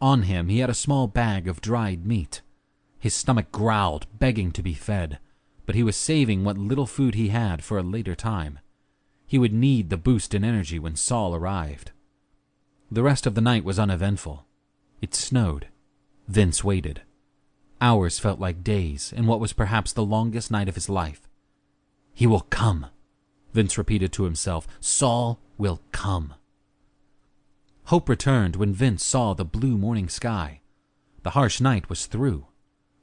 On him he had a small bag of dried meat. His stomach growled, begging to be fed, but he was saving what little food he had for a later time. He would need the boost in energy when Saul arrived. The rest of the night was uneventful. It snowed. Vince waited. Hours felt like days in what was perhaps the longest night of his life. "He will come," Vince repeated to himself. "Saul will come." Hope returned when Vince saw the blue morning sky. The harsh night was through.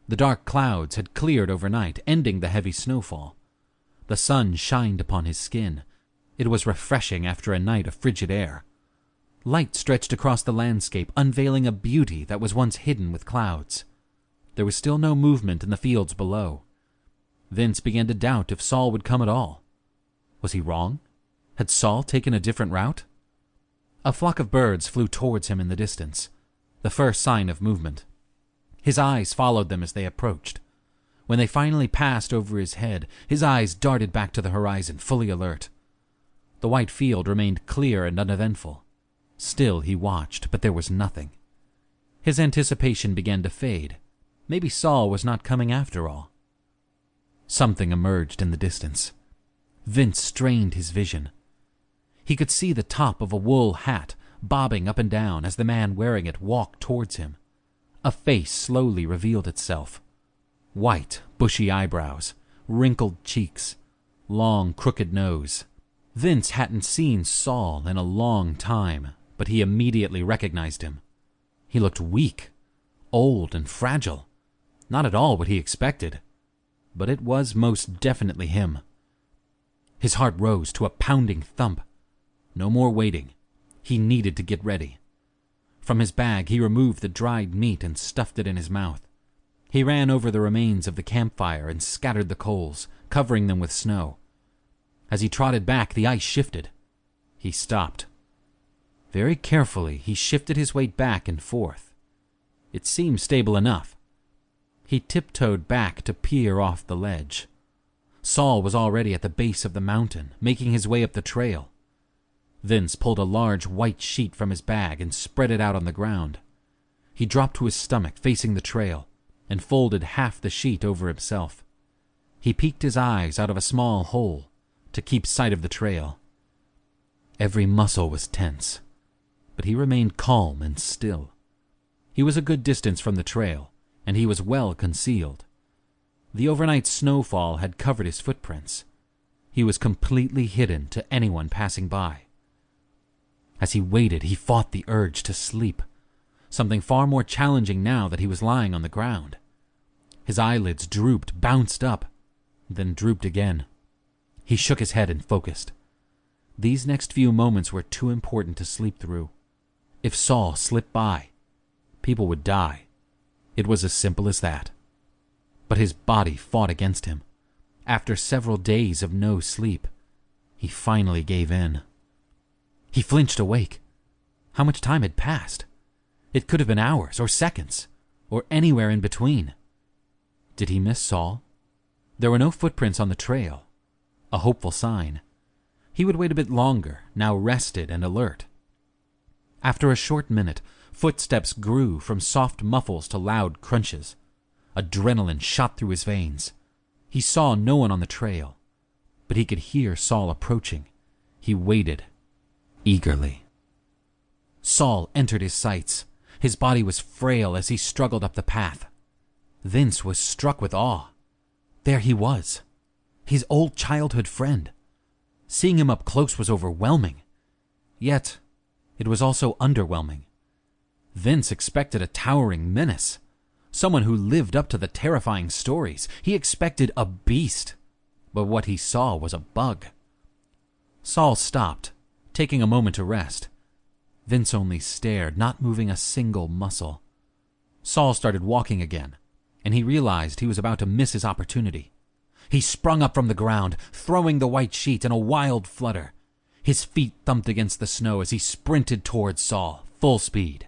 The dark clouds had cleared overnight, ending the heavy snowfall. The sun shined upon his skin. It was refreshing after a night of frigid air. Light stretched across the landscape, unveiling a beauty that was once hidden with clouds. There was still no movement in the fields below. Vince began to doubt if Saul would come at all. Was he wrong? Had Saul taken a different route? A flock of birds flew towards him in the distance, the first sign of movement. His eyes followed them as they approached. When they finally passed over his head, his eyes darted back to the horizon, fully alert. The white field remained clear and uneventful. Still he watched, but there was nothing. His anticipation began to fade. Maybe Saul was not coming after all. Something emerged in the distance. Vince strained his vision. He could see the top of a wool hat bobbing up and down as the man wearing it walked towards him. A face slowly revealed itself. White, bushy eyebrows, wrinkled cheeks, long, crooked nose. Vince hadn't seen Saul in a long time, but he immediately recognized him. He looked weak, old, and fragile. Not at all what he expected, but it was most definitely him. His heart rose to a pounding thump. No more waiting. He needed to get ready. From his bag he removed the dried meat and stuffed it in his mouth. He ran over the remains of the campfire and scattered the coals, covering them with snow. As he trotted back, the ice shifted. He stopped. Very carefully, he shifted his weight back and forth. It seemed stable enough. He tiptoed back to peer off the ledge. Saul was already at the base of the mountain, making his way up the trail. Vince pulled a large white sheet from his bag and spread it out on the ground. He dropped to his stomach, facing the trail, and folded half the sheet over himself. He peeked his eyes out of a small hole to keep sight of the trail. Every muscle was tense, but he remained calm and still. He was a good distance from the trail, and he was well concealed. The overnight snowfall had covered his footprints. He was completely hidden to anyone passing by. As he waited, he fought the urge to sleep, something far more challenging now that he was lying on the ground. His eyelids drooped, bounced up, then drooped again. He shook his head and focused. These next few moments were too important to sleep through. If Saul slipped by, people would die. It was as simple as that. But his body fought against him. After several days of no sleep, he finally gave in. He flinched awake. How much time had passed? It could have been hours or seconds, or anywhere in between. Did he miss Saul? There were no footprints on the trail. A hopeful sign. He would wait a bit longer, now rested and alert. After a short minute, footsteps grew from soft muffles to loud crunches. Adrenaline shot through his veins. He saw no one on the trail, but he could hear Saul approaching. He waited, eagerly. Saul entered his sights. His body was frail as he struggled up the path. Vince was struck with awe. There he was, his old childhood friend. Seeing him up close was overwhelming. Yet, it was also underwhelming. Vince expected a towering menace, someone who lived up to the terrifying stories. He expected a beast, but what he saw was a bug. Saul stopped, taking a moment to rest. Vince only stared, not moving a single muscle. Saul started walking again, and he realized he was about to miss his opportunity. He sprung up from the ground, throwing the white sheet in a wild flutter. His feet thumped against the snow as he sprinted towards Saul, full speed.